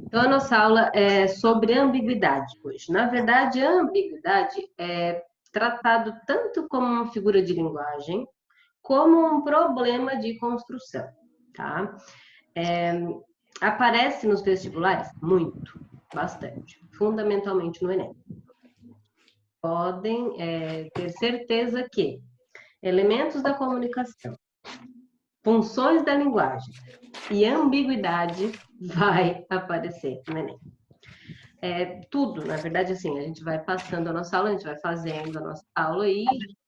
Então, a nossa aula é sobre ambiguidade hoje. Na verdade, a ambiguidade é tratado tanto como uma figura de linguagem, como um problema de construção, tá? Aparece nos vestibulares? Muito, bastante. Fundamentalmente no Enem. Podem ter certeza que elementos da comunicação, funções da linguagem e ambiguidade vai aparecer no Enem. Tudo, na verdade, assim, a gente vai passando a nossa aula, a gente vai fazendo a nossa aula e,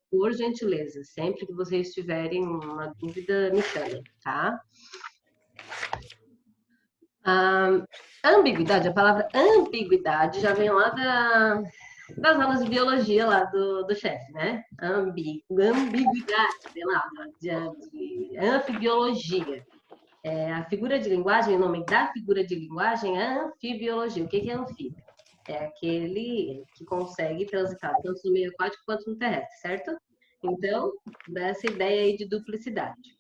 por gentileza, sempre que vocês tiverem uma dúvida, me chamem, tá? A ambiguidade, a palavra ambiguidade já vem lá das aulas de biologia lá do chefe, né? Ambiguidade, sei lá, de anfibiologia. A figura de linguagem, o nome da figura de linguagem é anfibiologia. O que é anfíbio? É aquele que consegue transitar tanto no meio aquático quanto no terrestre, certo? Então, dessa ideia aí de duplicidade.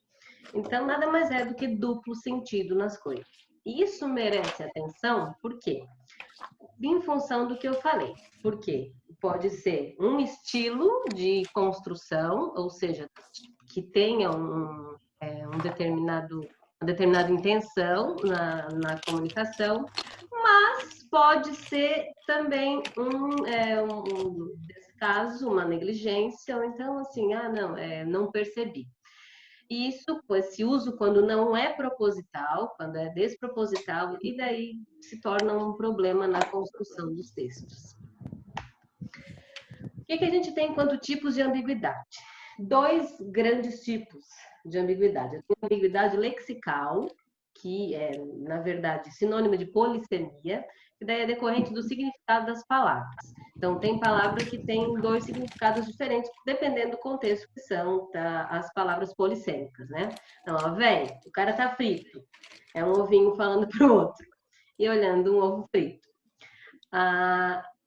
Então, nada mais é do que duplo sentido nas coisas. Isso merece atenção, por quê? Em função do que eu falei. Porque pode ser um estilo de construção, ou seja, que tenha uma determinada intenção na comunicação, mas pode ser também nesse caso, uma negligência, ou então assim, não percebi. Isso, esse uso, quando não é proposital, quando é desproposital, e daí se torna um problema na construção dos textos. O que a gente tem enquanto tipos de ambiguidade? Dois grandes tipos de ambiguidade. A ambiguidade lexical, que é, na verdade, sinônimo de polissemia, que daí é decorrente do significado das palavras. Então, tem palavra que tem dois significados diferentes, dependendo do contexto que são as palavras polissêmicas, né? Então, ó, velho, o cara tá frito. É um ovinho falando pro outro. E olhando um ovo frito.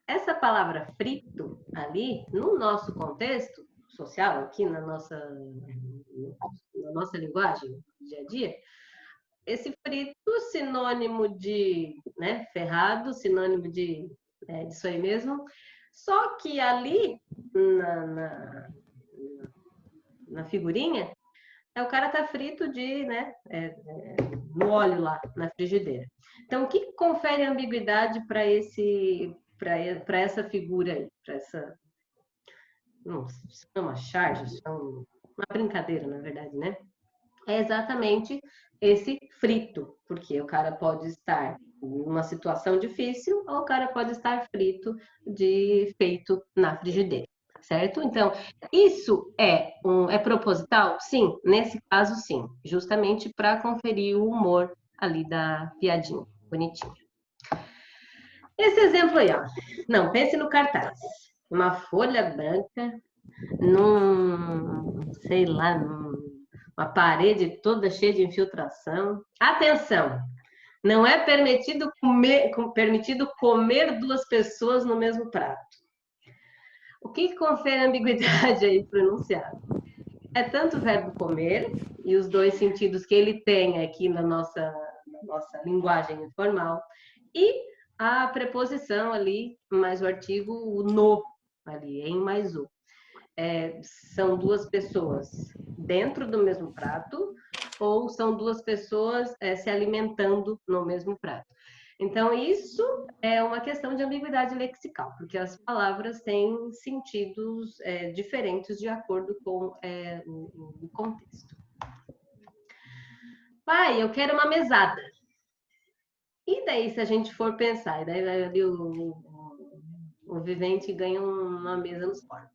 Essa palavra frito ali, no nosso contexto social, aqui na nossa linguagem, dia a dia, esse frito, sinônimo de ferrado, sinônimo disso aí mesmo, só que ali na figurinha, o cara tá frito no óleo lá, na frigideira. Então, o que confere ambiguidade para essa figura aí? Para essa... Não, isso é uma charge, isso é uma brincadeira, na verdade, né? É exatamente esse frito, porque o cara pode estar em uma situação difícil ou o cara pode estar frito feito na frigideira, certo? Então, isso é proposital? Sim, nesse caso sim, justamente para conferir o humor ali da piadinha, bonitinha. Esse exemplo aí, ó. Não, pense no cartaz. Uma folha branca sei lá, uma parede toda cheia de infiltração. Atenção! Não é permitido comer duas pessoas no mesmo prato. O que confere ambiguidade aí para o enunciado? É tanto o verbo comer e os dois sentidos que ele tem aqui na nossa linguagem informal e a preposição ali, mais o artigo, o no, ali, em mais o. São duas pessoas dentro do mesmo prato ou são duas pessoas se alimentando no mesmo prato. Então, isso é uma questão de ambiguidade lexical, porque as palavras têm sentidos diferentes de acordo com o contexto. Pai, eu quero uma mesada. E daí, se a gente for pensar, e daí ali o vivente ganha uma mesa nos corpos.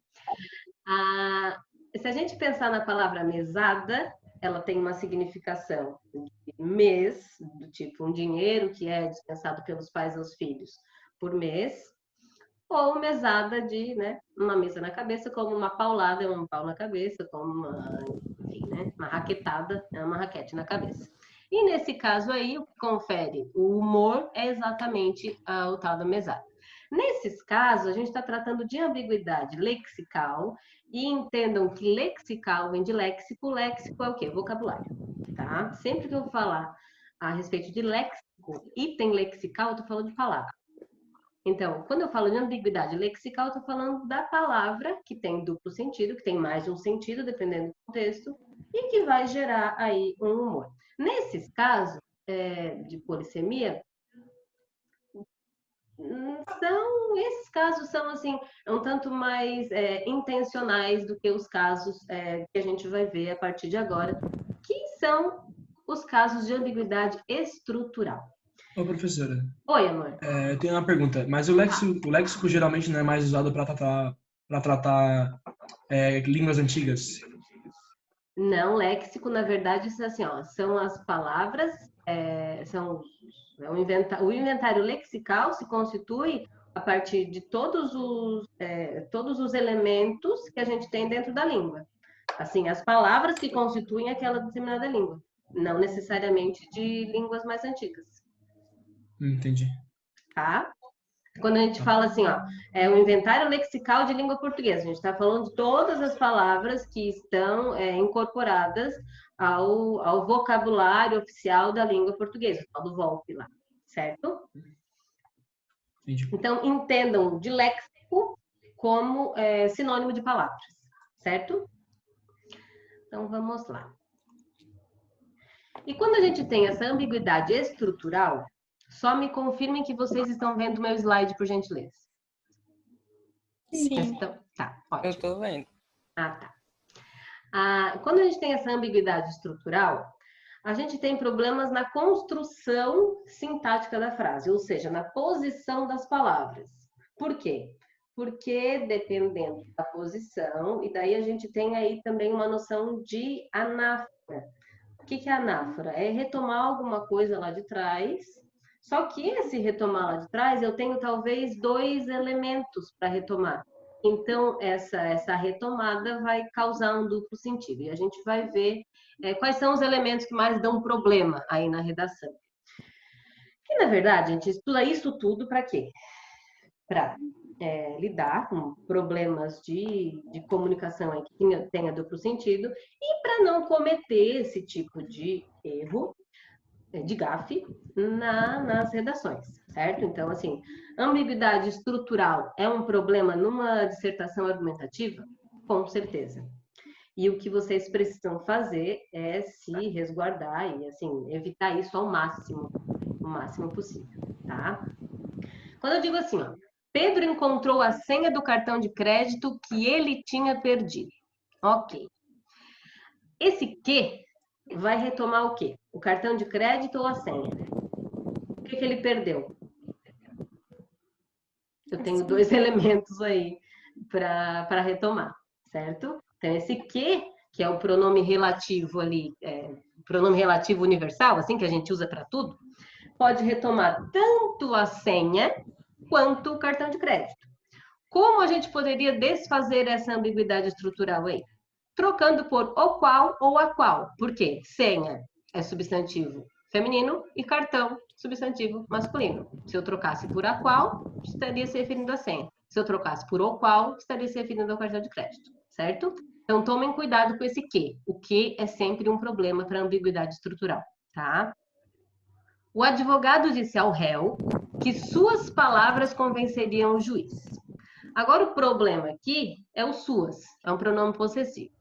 Se a gente pensar na palavra mesada, ela tem uma significação de mês, do tipo um dinheiro que é dispensado pelos pais aos filhos por mês, ou mesada de uma mesa na cabeça, como uma paulada é um pau na cabeça, como uma raquetada é uma raquete na cabeça. E nesse caso aí, o que confere o humor é exatamente o tal da mesada. Nesses casos, a gente está tratando de ambiguidade lexical e entendam que lexical vem de léxico, léxico é o quê? Vocabulário, tá? Sempre que eu falar a respeito de léxico, item lexical, eu estou falando de palavra. Então, quando eu falo de ambiguidade lexical, eu estou falando da palavra que tem duplo sentido, que tem mais de um sentido, dependendo do contexto, e que vai gerar aí um humor. Nesses casos de polissemia, esses casos são assim, um tanto mais intencionais do que os casos que a gente vai ver a partir de agora, que são os casos de ambiguidade estrutural. Ô, professora, Oi, amor. eu tenho uma pergunta. Mas o léxico geralmente não é mais usado para tratar línguas antigas? Não, léxico, na verdade, assim, ó, são as palavras, o inventário lexical se constitui a partir de todos os elementos que a gente tem dentro da língua. Assim, as palavras que constituem aquela determinada língua, não necessariamente de línguas mais antigas. Entendi. Tá? Quando a gente fala assim, ó, o inventário lexical de língua portuguesa, a gente está falando de todas as palavras que estão incorporadas ao vocabulário oficial da língua portuguesa, o tal do VOLP lá, certo? Entendi. Então, entendam de léxico como sinônimo de palavras, certo? Então, vamos lá. E quando a gente tem essa ambiguidade estrutural, só me confirmem que vocês estão vendo o meu slide, por gentileza. Sim. Então, tá, ótimo. Eu tô vendo. Tá. Quando a gente tem essa ambiguidade estrutural, a gente tem problemas na construção sintática da frase, ou seja, na posição das palavras. Por quê? Porque dependendo da posição, e daí a gente tem aí também uma noção de anáfora. O que é anáfora? É retomar alguma coisa lá de trás, só que esse retomar lá de trás, eu tenho talvez 2 elementos para retomar. Então, essa retomada vai causar um duplo sentido. E a gente vai ver quais são os elementos que mais dão problema aí na redação. E, na verdade, a gente estuda isso tudo para quê? Para lidar com problemas de comunicação aí que tenha duplo sentido e para não cometer esse tipo de erro, de gafe, nas redações, certo? Então, assim, ambiguidade estrutural é um problema numa dissertação argumentativa? Com certeza. E o que vocês precisam fazer é se resguardar e, assim, evitar isso o máximo possível, tá? Quando eu digo assim, ó, Pedro encontrou a senha do cartão de crédito que ele tinha perdido. Ok. Esse que vai retomar o quê? O cartão de crédito ou a senha? O que ele perdeu? Eu tenho 2 elementos aí para retomar, certo? Então, esse que é o pronome relativo ali, pronome relativo universal, assim que a gente usa para tudo, pode retomar tanto a senha quanto o cartão de crédito. Como a gente poderia desfazer essa ambiguidade estrutural aí? Trocando por o qual ou a qual. Por quê? Senha é substantivo feminino e cartão substantivo masculino. Se eu trocasse por a qual, estaria se referindo à senha. Se eu trocasse por o qual, estaria se referindo ao cartão de crédito, certo? Então, tomem cuidado com esse que. O que é sempre um problema para ambiguidade estrutural, tá? O advogado disse ao réu que suas palavras convenceriam o juiz. Agora, o problema aqui é o suas, é um pronome possessivo.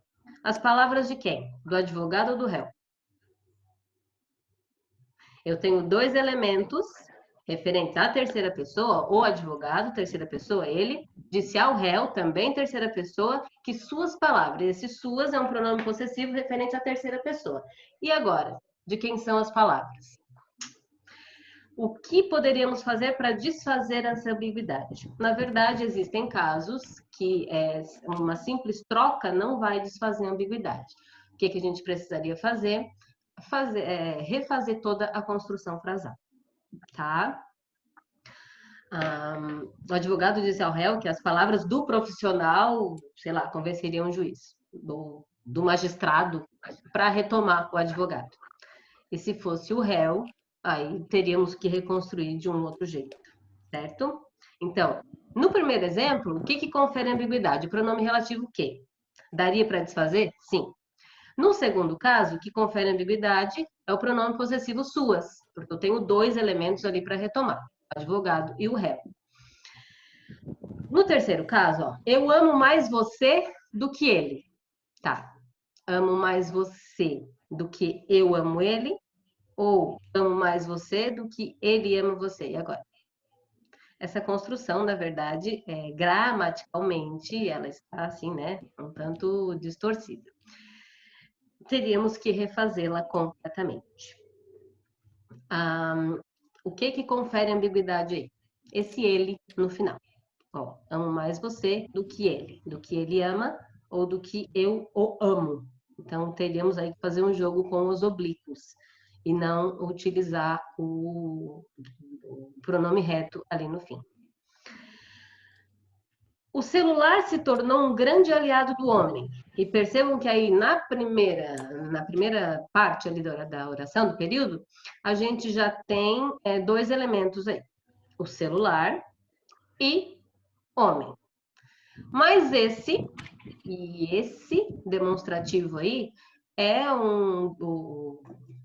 As palavras de quem? Do advogado ou do réu? Eu tenho 2 elementos referentes à terceira pessoa, o advogado, terceira pessoa, ele, disse ao réu, também terceira pessoa, que suas palavras, esse suas é um pronome possessivo referente à terceira pessoa. E agora, de quem são as palavras? O que poderíamos fazer para desfazer essa ambiguidade? Na verdade, existem casos que uma simples troca não vai desfazer a ambiguidade. O que a gente precisaria fazer? Refazer toda a construção frasal, tá? O advogado disse ao réu que as palavras do profissional, sei lá, convenceriam o juiz, do magistrado, para retomar o advogado. E se fosse o réu, aí teríamos que reconstruir de um outro jeito, certo? Então, no primeiro exemplo, o que confere ambiguidade? O pronome relativo que? Daria para desfazer? Sim. No segundo caso, o que confere ambiguidade é o pronome possessivo suas, porque eu tenho dois elementos ali para retomar, o advogado e o réu. No terceiro caso, ó, eu amo mais você do que ele. Tá. Amo mais você do que eu amo ele, ou amo mais você do que ele ama você. E agora? Essa construção, na verdade, gramaticalmente, ela está assim, né, um tanto distorcida. Teríamos que refazê-la completamente. O que confere ambiguidade aí? Esse ele no final. Ó, amo mais você do que ele ama ou do que eu o amo. Então, teríamos aí que fazer um jogo com os oblíquos e não utilizar o pronome reto ali no fim. O celular se tornou um grande aliado do homem. E percebam que aí na primeira parte ali da oração, do período, a gente já tem dois elementos aí. O celular e homem. Mas esse demonstrativo aí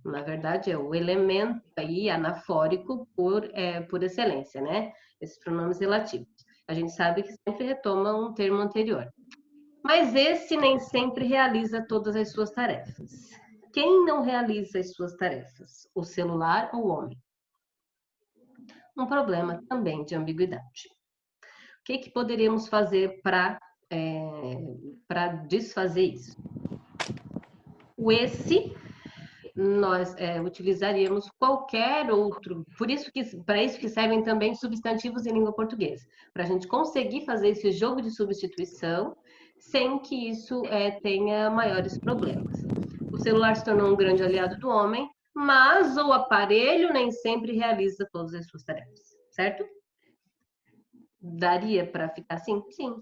na verdade, é o elemento aí anafórico por excelência, né? Esses pronomes relativos. A gente sabe que sempre retoma um termo anterior. Mas esse nem sempre realiza todas as suas tarefas. Quem não realiza as suas tarefas? O celular ou o homem? Um problema também de ambiguidade. O que poderíamos fazer para desfazer isso? O esse, nós utilizaríamos qualquer outro, para isso que servem também substantivos em língua portuguesa, para a gente conseguir fazer esse jogo de substituição sem que isso tenha maiores problemas. O celular se tornou um grande aliado do homem, mas o aparelho nem sempre realiza todas as suas tarefas, certo? Daria para ficar assim? Sim.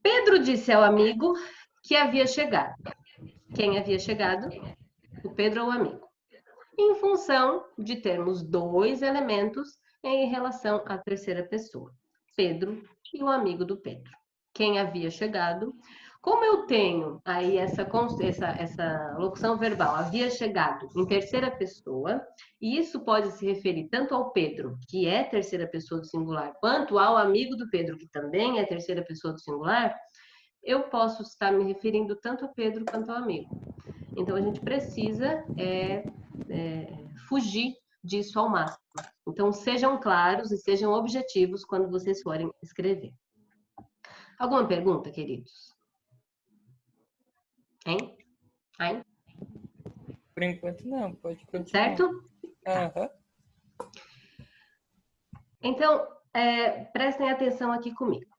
Pedro disse ao amigo que havia chegado. Quem havia chegado? O Pedro ou o amigo. Em função de termos dois elementos em relação à terceira pessoa. Pedro e o amigo do Pedro. Quem havia chegado? Como eu tenho aí essa locução verbal, havia chegado em terceira pessoa, e isso pode se referir tanto ao Pedro, que é terceira pessoa do singular, quanto ao amigo do Pedro, que também é terceira pessoa do singular, eu posso estar me referindo tanto ao Pedro quanto ao amigo. Então, a gente precisa fugir disso ao máximo. Então, sejam claros e sejam objetivos quando vocês forem escrever. Alguma pergunta, queridos? Hein? Hein? Por enquanto não, pode continuar. Certo? Tá. Então, prestem atenção aqui comigo.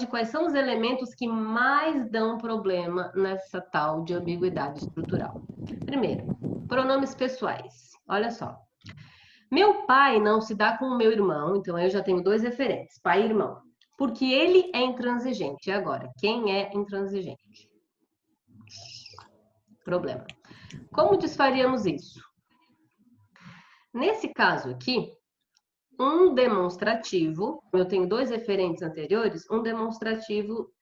Quais são os elementos que mais dão problema nessa tal de ambiguidade estrutural? Primeiro, pronomes pessoais. Olha só. Meu pai não se dá com o meu irmão, então eu já tenho dois referentes, pai e irmão. Porque ele é intransigente. E agora, quem é intransigente? Problema. Como desfaríamos isso? Nesse caso aqui, um demonstrativo, eu tenho dois referentes anteriores, um demonstrativo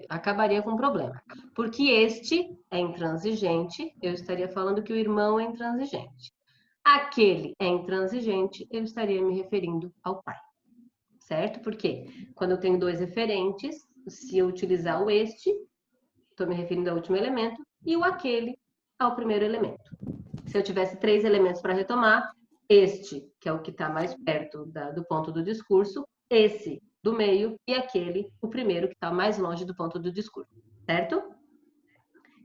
acabaria com um problema. Porque este é intransigente, eu estaria falando que o irmão é intransigente. Aquele é intransigente, eu estaria me referindo ao pai. Certo? Porque quando eu tenho dois referentes, se eu utilizar o este, estou me referindo ao último elemento, e o aquele ao primeiro elemento. Se eu tivesse três elementos para retomar, este, que é o que está mais perto do ponto do discurso, esse do meio e aquele, o primeiro, que está mais longe do ponto do discurso. Certo?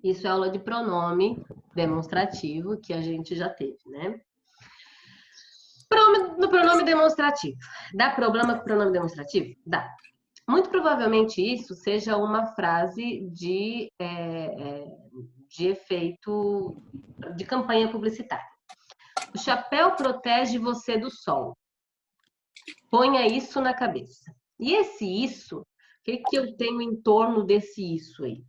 Isso é aula de pronome demonstrativo que a gente já teve, né? No pronome demonstrativo. Dá problema com o pronome demonstrativo? Dá. Muito provavelmente isso seja uma frase de efeito de campanha publicitária. O chapéu protege você do sol. Ponha isso na cabeça. E esse isso, o que eu tenho em torno desse isso aí?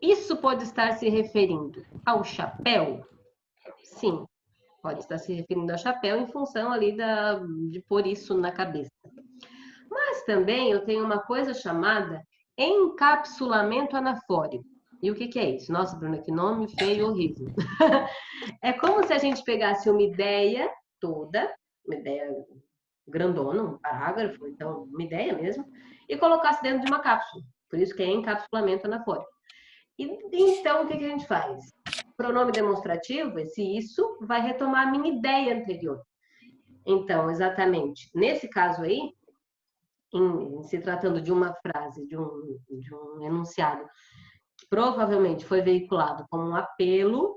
Isso pode estar se referindo ao chapéu? Sim. Pode estar se referindo ao chapéu em função ali de pôr isso na cabeça. Mas também eu tenho uma coisa chamada encapsulamento anafórico. E o que que é isso? Nossa, Bruna, que nome feio, horrível. É como se a gente pegasse uma ideia toda, uma ideia grandona, um parágrafo, então uma ideia mesmo, e colocasse dentro de uma cápsula. Por isso que é encapsulamento anafórico. E, então, o que que a gente faz? Pronome demonstrativo, esse isso, vai retomar a minha ideia anterior. Então, exatamente, nesse caso aí, se tratando de uma frase, de um enunciado, que provavelmente foi veiculado como um apelo,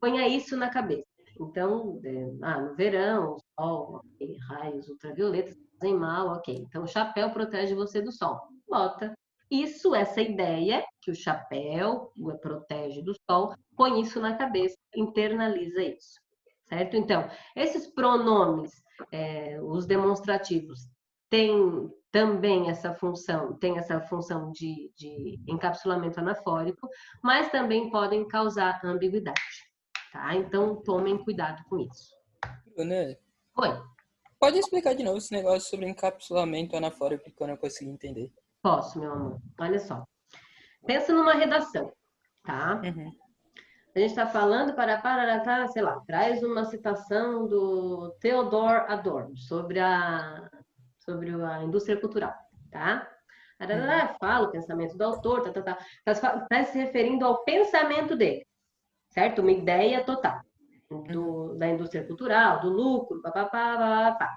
ponha isso na cabeça. Então, no verão, o sol, okay, raios ultravioletas fazem mal, ok. Então, o chapéu protege você do sol. Bota isso, essa ideia, que o chapéu protege do sol, põe isso na cabeça, internaliza isso. Certo? Então, esses pronomes, os demonstrativos, têm também essa função, de encapsulamento anafórico, mas também podem causar ambiguidade, tá? Então, tomem cuidado com isso. Bruna, Oi, pode explicar de novo esse negócio sobre encapsulamento anafórico que eu não consegui entender? posso, meu amor. Olha só. Pensa numa redação, tá? Uhum. A gente está falando sei lá, traz uma citação do Theodor Adorno sobre a indústria cultural, tá? Fala o pensamento do autor, tá se referindo ao pensamento dele, certo? Uma ideia total da indústria cultural, do lucro, papapá.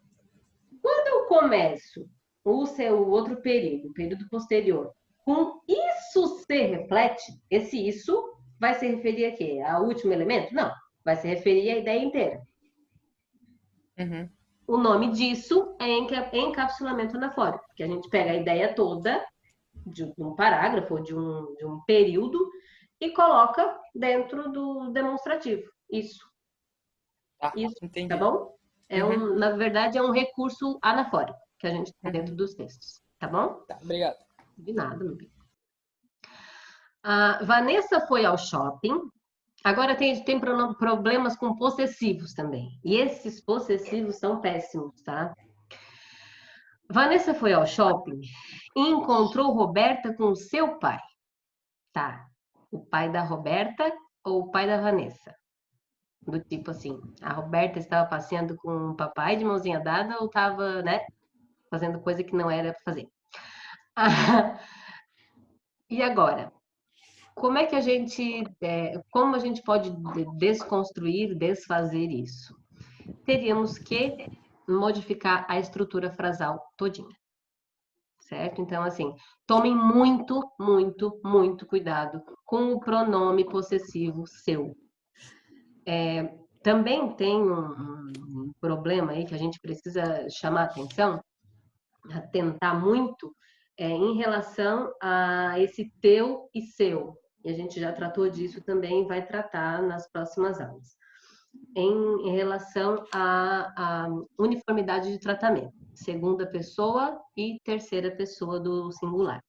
Quando eu começo o seu outro período, o período posterior, com isso se reflete, esse isso vai se referir a quê? Ao último elemento? Não, vai se referir à ideia inteira. Uhum. O nome disso é encapsulamento anafórico, porque a gente pega a ideia toda de um parágrafo ou de um período e coloca dentro do demonstrativo. Isso. Isso, Entendi. tá bom? Na verdade, é um recurso anafórico que a gente tem dentro dos textos, tá bom? Tá, obrigado. De nada, meu bem. A Vanessa foi ao shopping. Agora tem problemas com possessivos também. E esses possessivos são péssimos, tá? Vanessa foi ao shopping e encontrou Roberta com seu pai. Tá. O pai da Roberta ou o pai da Vanessa? Do tipo assim, a Roberta estava passeando com o papai de mãozinha dada ou estava, né, fazendo coisa que não era para fazer. E agora? Como é que como a gente pode desconstruir, desfazer isso? Teríamos que modificar a estrutura frasal todinha, certo? Então, assim, tomem muito, muito, muito cuidado com o pronome possessivo seu. Também tem um problema aí que a gente precisa chamar atenção, atentar muito, em relação a esse teu e seu. E a gente já tratou disso também e vai tratar nas próximas aulas. Em relação à uniformidade de tratamento, segunda pessoa e terceira pessoa do singular.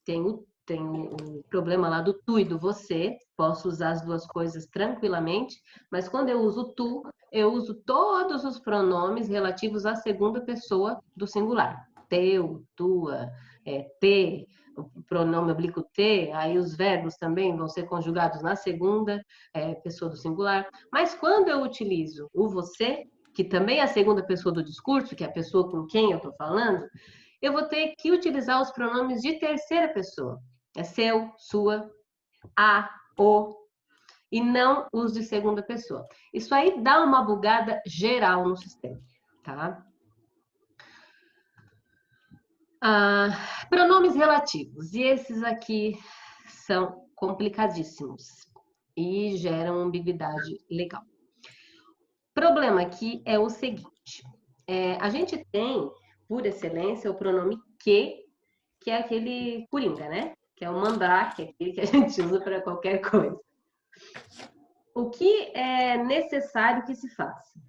Tem o problema lá do tu e do você, posso usar as duas coisas tranquilamente, mas quando eu uso tu, eu uso todos os pronomes relativos à segunda pessoa do singular. Teu, tua, te, o pronome oblíquo te, aí os verbos também vão ser conjugados na segunda pessoa do singular. Mas quando eu utilizo o você, que também é a segunda pessoa do discurso, que é a pessoa com quem eu estou falando, eu vou ter que utilizar os pronomes de terceira pessoa. É seu, sua, a, o, e não os de segunda pessoa. Isso aí dá uma bugada geral no sistema, tá? Pronomes relativos. E esses aqui são complicadíssimos e geram ambiguidade legal. Problema aqui é o seguinte. A gente tem, por excelência, o pronome que é aquele coringa, né? Que é o mandrake, aquele que a gente usa para qualquer coisa. O que é necessário que se faça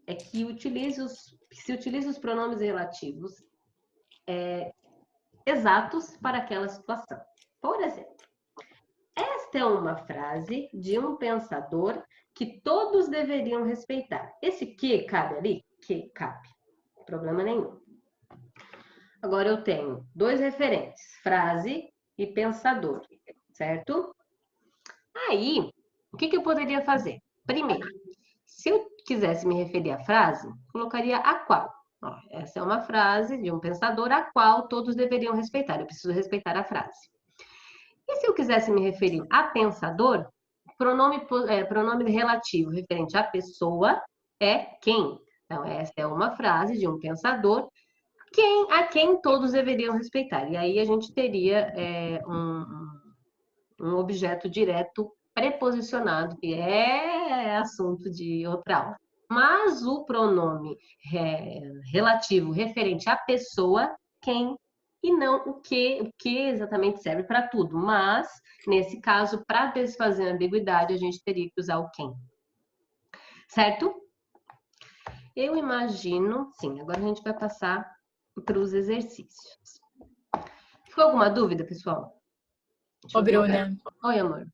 é que se utilize os pronomes relativos exatos para aquela situação. Por exemplo, esta é uma frase de um pensador que todos deveriam respeitar. Esse que cabe ali? Que cabe. Problema nenhum. Agora eu tenho dois referentes, frase e pensador, certo? Aí, o que eu poderia fazer? Primeiro, se eu quisesse me referir à frase, colocaria a qual. Ó, essa é uma frase de um pensador a qual todos deveriam respeitar. Eu preciso respeitar a frase. E se eu quisesse me referir a pensador, pronome relativo referente à pessoa é quem. Então, essa é uma frase de um pensador a quem todos deveriam respeitar. E aí a gente teria um objeto direto preposicionado, que é assunto de outra aula. Mas o pronome relativo referente à pessoa, quem, e não o que exatamente serve para tudo. Mas, nesse caso, para desfazer a ambiguidade, a gente teria que usar o quem. Certo? Eu imagino, sim, agora a gente vai passar para os exercícios. Ficou alguma dúvida, pessoal? Ô, Bruna. Oi, amor.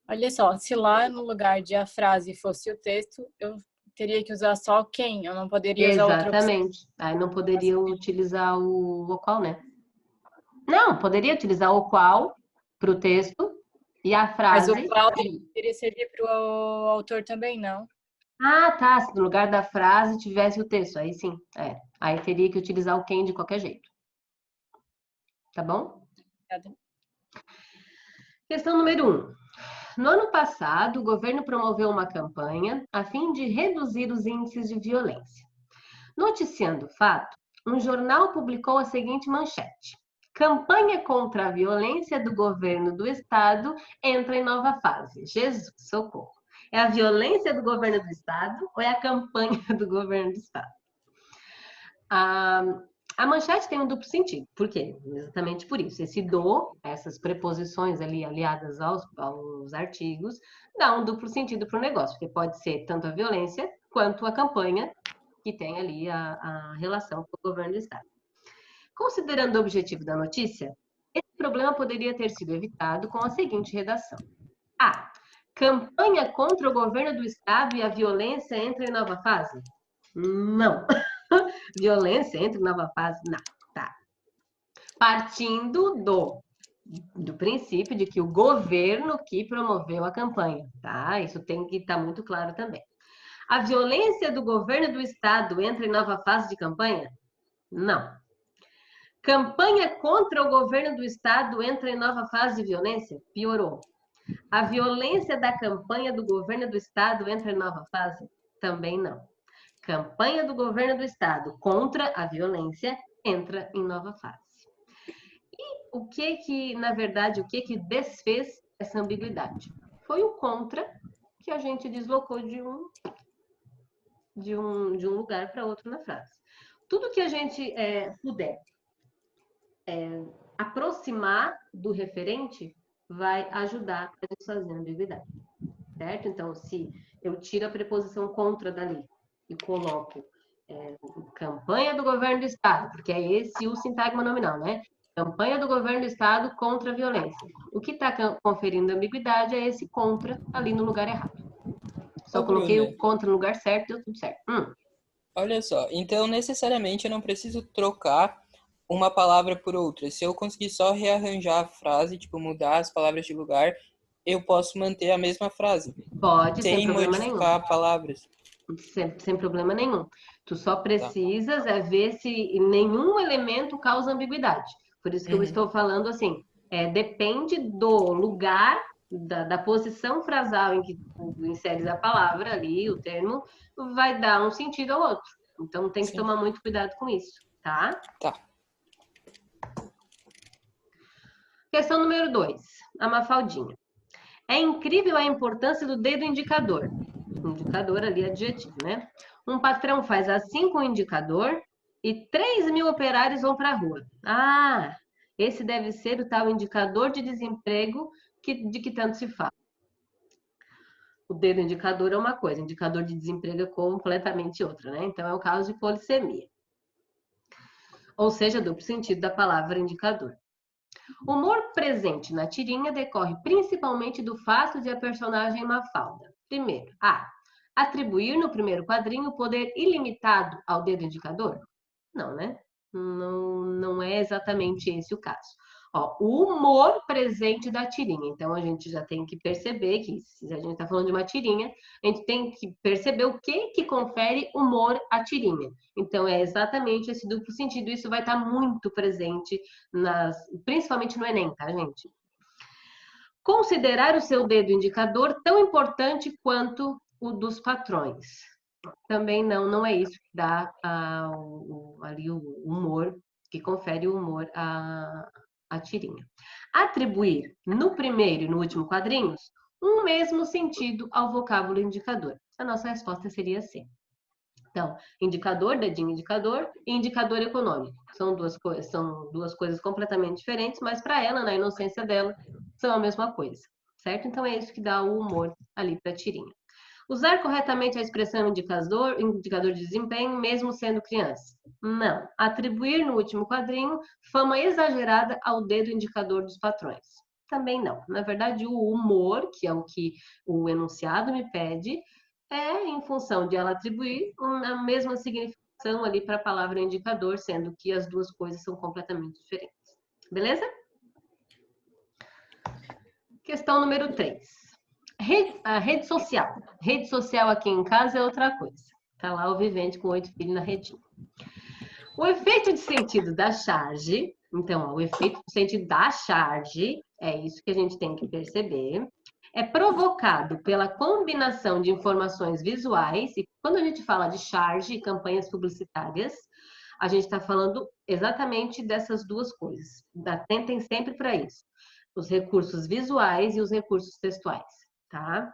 Olha só, se lá no lugar de a frase fosse o texto, eu teria que usar só quem, eu não poderia usar outra opção. Exatamente. Aí não poderia utilizar o qual, né? Não, poderia utilizar o qual para o texto e a frase. Mas o qual deveria servir para o autor também, não? Ah, tá. Se no lugar da frase tivesse o texto, aí sim. Aí teria que utilizar o quem de qualquer jeito. Tá bom? Obrigada. Questão número 1. No ano passado, o governo promoveu uma campanha a fim de reduzir os índices de violência. Noticiando o fato, um jornal publicou a seguinte manchete: campanha contra a violência do governo do estado entra em nova fase. Jesus, socorro. É a violência do governo do estado ou é a campanha do governo do estado? A manchete tem um duplo sentido. Por quê? Exatamente por isso. Esse do, essas preposições ali aliadas aos artigos, dá um duplo sentido para o negócio, porque pode ser tanto a violência quanto a campanha, que tem ali a relação com o governo do estado. Considerando o objetivo da notícia, esse problema poderia ter sido evitado com a seguinte redação: A. Campanha contra o governo do estado e a violência entra em nova fase? Não. Violência entra em nova fase? Não. Tá. Partindo do princípio de que o governo que promoveu a campanha, tá? Isso tem que estar muito claro também. A violência do governo do estado entra em nova fase de campanha? Não. Campanha contra o governo do estado entra em nova fase de violência? Piorou. A violência da campanha do governo do estado entra em nova fase? Também não. Campanha do governo do estado contra a violência entra em nova fase. E na verdade, o que desfez essa ambiguidade? Foi o contra que a gente deslocou de um lugar para outro na frase. Tudo que a gente puder aproximar do referente vai ajudar a desfazer a ambiguidade, certo? Então, se eu tiro a preposição contra dali e coloco campanha do governo do estado, porque é esse o sintagma nominal, né? Campanha do governo do estado contra a violência. O que está conferindo ambiguidade é esse contra ali no lugar errado. Só coloquei o contra no lugar certo, deu tudo certo. Olha só, então necessariamente eu não preciso trocar uma palavra por outra. Se eu conseguir só rearranjar a frase, tipo, mudar as palavras de lugar, eu posso manter a mesma frase. Pode, sem problema modificar nenhum. palavras. Sem problema nenhum. Tu só precisas ver se nenhum elemento causa ambiguidade. Por isso que eu estou falando assim, depende do lugar, da posição frasal em que tu inseres a palavra ali, o termo, vai dar um sentido ao outro. Então tem que tomar muito cuidado com isso, tá? Tá. Questão número 2, a Mafaldinha. É incrível a importância do dedo indicador. Indicador ali, adjetivo, né? Um patrão faz assim com o indicador e 3.000 operários vão para a rua. Ah, esse deve ser o tal indicador de desemprego de que tanto se fala. O dedo indicador é uma coisa, indicador de desemprego é completamente outra, né? Então é o caso de polissemia. Ou seja, duplo sentido da palavra indicador. O humor presente na tirinha decorre principalmente do fato de a personagem Mafalda. Primeiro, atribuir no primeiro quadrinho poder ilimitado ao dedo indicador? Não, né? Não é exatamente esse o caso. Ó, o humor presente da tirinha. Então, a gente já tem que perceber que, se a gente está falando de uma tirinha, a gente tem que perceber o que confere humor à tirinha. Então, é exatamente esse duplo sentido. Isso vai estar muito presente, principalmente no Enem, tá, gente? Considerar o seu dedo indicador tão importante quanto o dos patrões. Também não é isso que dá ali o humor, que confere o humor à tirinha. Atribuir no primeiro e no último quadrinhos um mesmo sentido ao vocábulo indicador. A nossa resposta seria sim. Então, indicador, dedinho indicador e indicador econômico. São duas coisas completamente diferentes, mas para ela, na inocência dela, são a mesma coisa, certo? Então, é isso que dá o humor ali para a tirinha. Usar corretamente a expressão indicador de desempenho, mesmo sendo criança. Não. Atribuir no último quadrinho fama exagerada ao dedo indicador dos patrões. Também não. Na verdade, o humor, que é o que o enunciado me pede, é em função de ela atribuir a mesma significação ali para a palavra indicador, sendo que as duas coisas são completamente diferentes. Beleza? Questão número 3. A rede social. Rede social aqui em casa é outra coisa. Tá lá o vivente com 8 filhos na redinha. O efeito de sentido da charge, então, o efeito de sentido da charge, é isso que a gente tem que perceber, é provocado pela combinação de informações visuais, e quando a gente fala de charge e campanhas publicitárias, a gente está falando exatamente dessas duas coisas. Atentem sempre para isso. Os recursos visuais e os recursos textuais. Tá?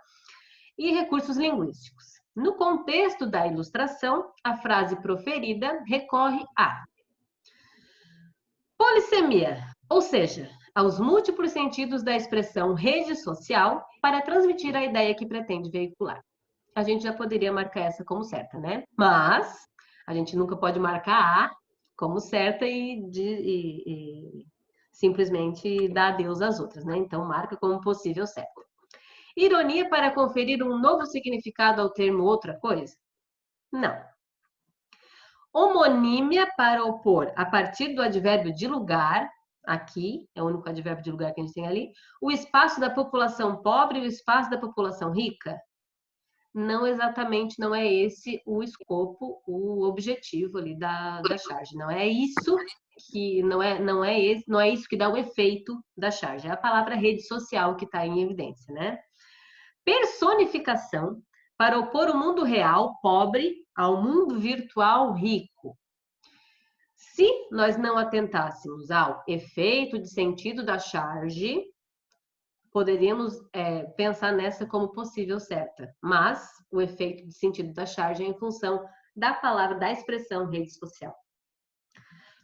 E recursos linguísticos. No contexto da ilustração, a frase proferida recorre a polissemia, ou seja, aos múltiplos sentidos da expressão rede social para transmitir a ideia que pretende veicular. A gente já poderia marcar essa como certa, né? Mas a gente nunca pode marcar A como certa e simplesmente dar adeus às outras, né? Então marca como possível certa. Ironia para conferir um novo significado ao termo outra coisa? Não. Homonímia para opor, a partir do advérbio de lugar, aqui, é o único advérbio de lugar que a gente tem ali, o espaço da população pobre e o espaço da população rica? Não exatamente, não é esse o escopo, o objetivo ali da charge. Não é isso que não é isso que dá o efeito da charge. É a palavra rede social que está em evidência, né? Personificação para opor o mundo real, pobre, ao mundo virtual, rico. Se nós não atentássemos ao efeito de sentido da charge, poderíamos pensar nessa como possível certa. Mas o efeito de sentido da charge é em função da palavra, da expressão rede social.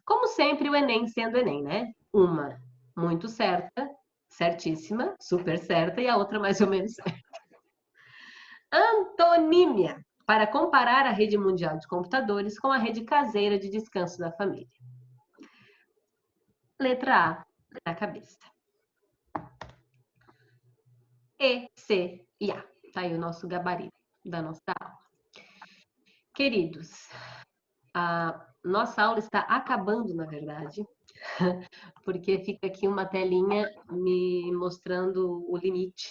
Como sempre, o Enem sendo Enem, né? Uma muito certa, certíssima, super certa, e a outra mais ou menos certa. Antonímia, para comparar a rede mundial de computadores com a rede caseira de descanso da família. Letra A na cabeça. E, C e A. Tá aí o nosso gabarito da nossa aula. Queridos, a nossa aula está acabando, na verdade, porque fica aqui uma telinha me mostrando o limite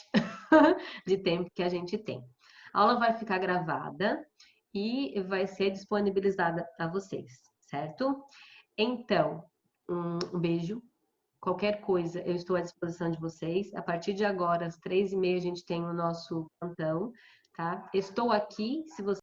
de tempo que a gente tem. A aula vai ficar gravada e vai ser disponibilizada a vocês, certo? Então, um beijo. Qualquer coisa, eu estou à disposição de vocês. A partir de agora, às 3h30, a gente tem o nosso plantão, tá? Estou aqui, se você